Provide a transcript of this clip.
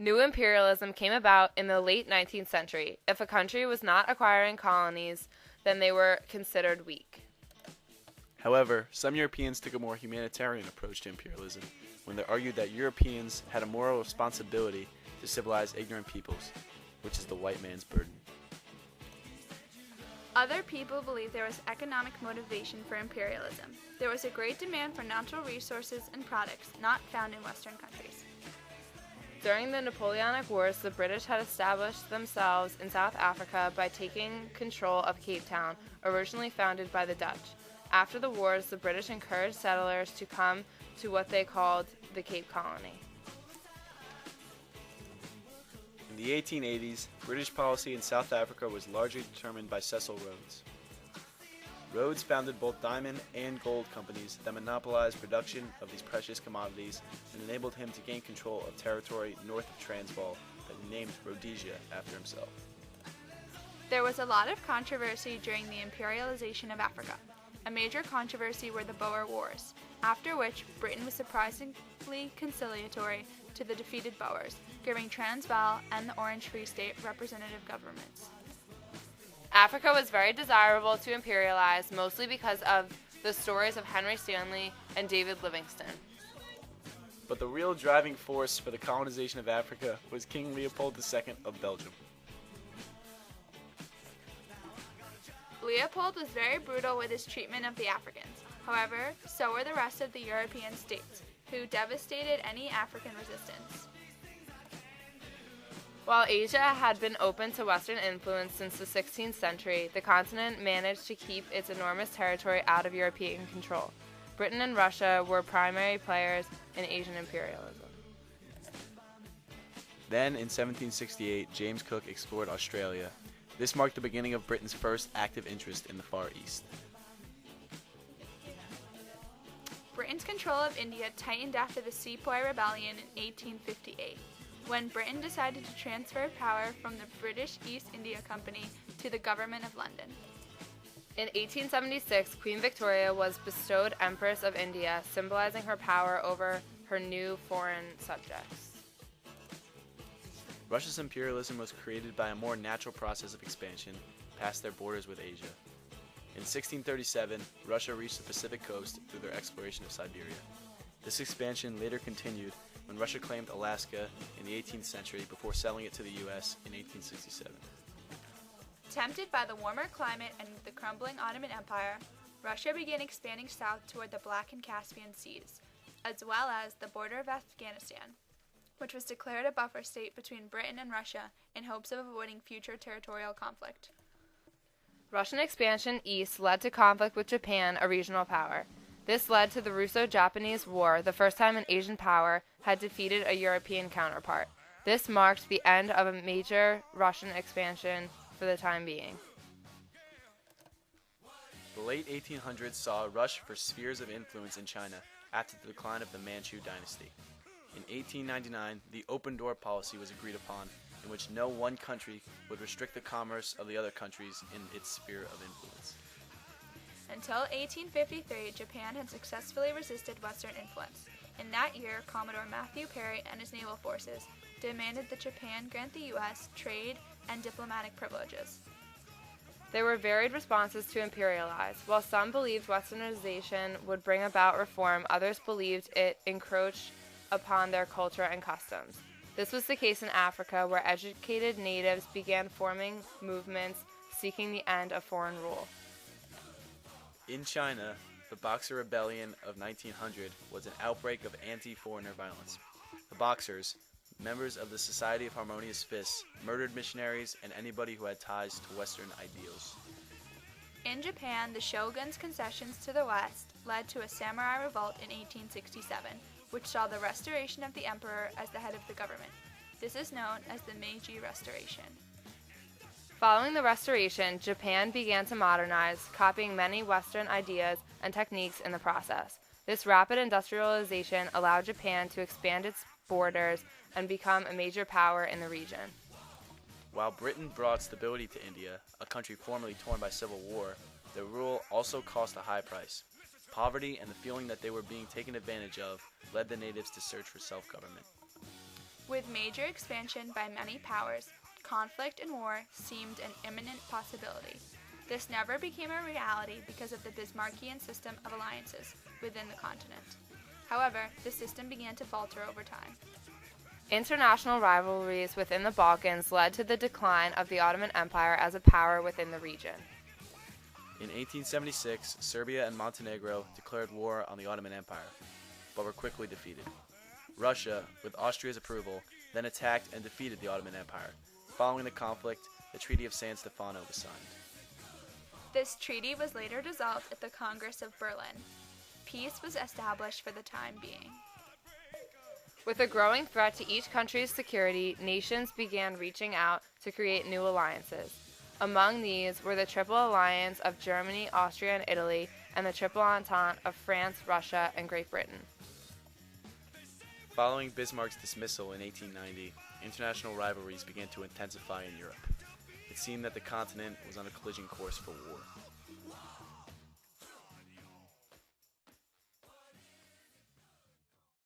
New imperialism came about in the late 19th century. If a country was not acquiring colonies, then they were considered weak. However, some Europeans took a more humanitarian approach to imperialism when they argued that Europeans had a moral responsibility to civilize ignorant peoples, which is the white man's burden. Other people believed there was economic motivation for imperialism. There was a great demand for natural resources and products not found in Western countries. During the Napoleonic Wars, the British had established themselves in South Africa by taking control of Cape Town, originally founded by the Dutch. After the wars, the British encouraged settlers to come to what they called the Cape Colony. In the 1880s, British policy in South Africa was largely determined by Cecil Rhodes. Rhodes founded both diamond and gold companies that monopolized production of these precious commodities and enabled him to gain control of territory north of Transvaal that he named Rhodesia after himself. There was a lot of controversy during the imperialization of Africa. A major controversy were the Boer Wars, after which Britain was surprisingly conciliatory to the defeated Boers, giving Transvaal and the Orange Free State representative governments. Africa was very desirable to imperialize, mostly because of the stories of Henry Stanley and David Livingstone. But the real driving force for the colonization of Africa was King Leopold II of Belgium. Leopold was very brutal with his treatment of the Africans. However, so were the rest of the European states, who devastated any African resistance. While Asia had been open to Western influence since the 16th century, the continent managed to keep its enormous territory out of European control. Britain and Russia were primary players in Asian imperialism. Then, in 1768, James Cook explored Australia. This marked the beginning of Britain's first active interest in the Far East. Britain's control of India tightened after the Sepoy Rebellion in 1858, when Britain decided to transfer power from the British East India Company to the government of London. In 1876, Queen Victoria was bestowed Empress of India, symbolizing her power over her new foreign subjects. Russia's imperialism was created by a more natural process of expansion past their borders with Asia. In 1637, Russia reached the Pacific coast through their exploration of Siberia. This expansion later continued when Russia claimed Alaska in the 18th century before selling it to the U.S. in 1867. Tempted by the warmer climate and the crumbling Ottoman Empire, Russia began expanding south toward the Black and Caspian Seas, as well as the border of Afghanistan, which was declared a buffer state between Britain and Russia in hopes of avoiding future territorial conflict. Russian expansion east led to conflict with Japan, a regional power. This led to the Russo-Japanese War, the first time an Asian power had defeated a European counterpart. This marked the end of a major Russian expansion for the time being. The late 1800s saw a rush for spheres of influence in China after the decline of the Manchu dynasty. In 1899, the open door policy was agreed upon, in which no one country would restrict the commerce of the other countries in its sphere of influence. Until 1853, Japan had successfully resisted Western influence. In that year, Commodore Matthew Perry and his naval forces demanded that Japan grant the U.S. trade and diplomatic privileges. There were varied responses to imperialize. While some believed Westernization would bring about reform, others believed it encroached upon their culture and customs. This was the case in Africa, where educated natives began forming movements seeking the end of foreign rule. In China, the Boxer Rebellion of 1900 was an outbreak of anti-foreigner violence. The Boxers, members of the Society of Harmonious Fists, murdered missionaries and anybody who had ties to Western ideals. In Japan, the shogun's concessions to the West led to a samurai revolt in 1867, which saw the restoration of the emperor as the head of the government. This is known as the Meiji Restoration. Following the Restoration, Japan began to modernize, copying many Western ideas and techniques in the process. This rapid industrialization allowed Japan to expand its borders and become a major power in the region. While Britain brought stability to India, a country formerly torn by civil war, their rule also cost a high price. Poverty and the feeling that they were being taken advantage of led the natives to search for self-government. With major expansion by many powers, conflict and war seemed an imminent possibility. This never became a reality because of the Bismarckian system of alliances within the continent. However, the system began to falter over time. International rivalries within the Balkans led to the decline of the Ottoman Empire as a power within the region. In 1876, Serbia and Montenegro declared war on the Ottoman Empire, but were quickly defeated. Russia, with Austria's approval, then attacked and defeated the Ottoman Empire. Following the conflict, the Treaty of San Stefano was signed. This treaty was later dissolved at the Congress of Berlin. Peace was established for the time being. With a growing threat to each country's security, nations began reaching out to create new alliances. Among these were the Triple Alliance of Germany, Austria, and Italy, and the Triple Entente of France, Russia, and Great Britain. Following Bismarck's dismissal in 1890, international rivalries began to intensify in Europe. It seemed that the continent was on a collision course for war.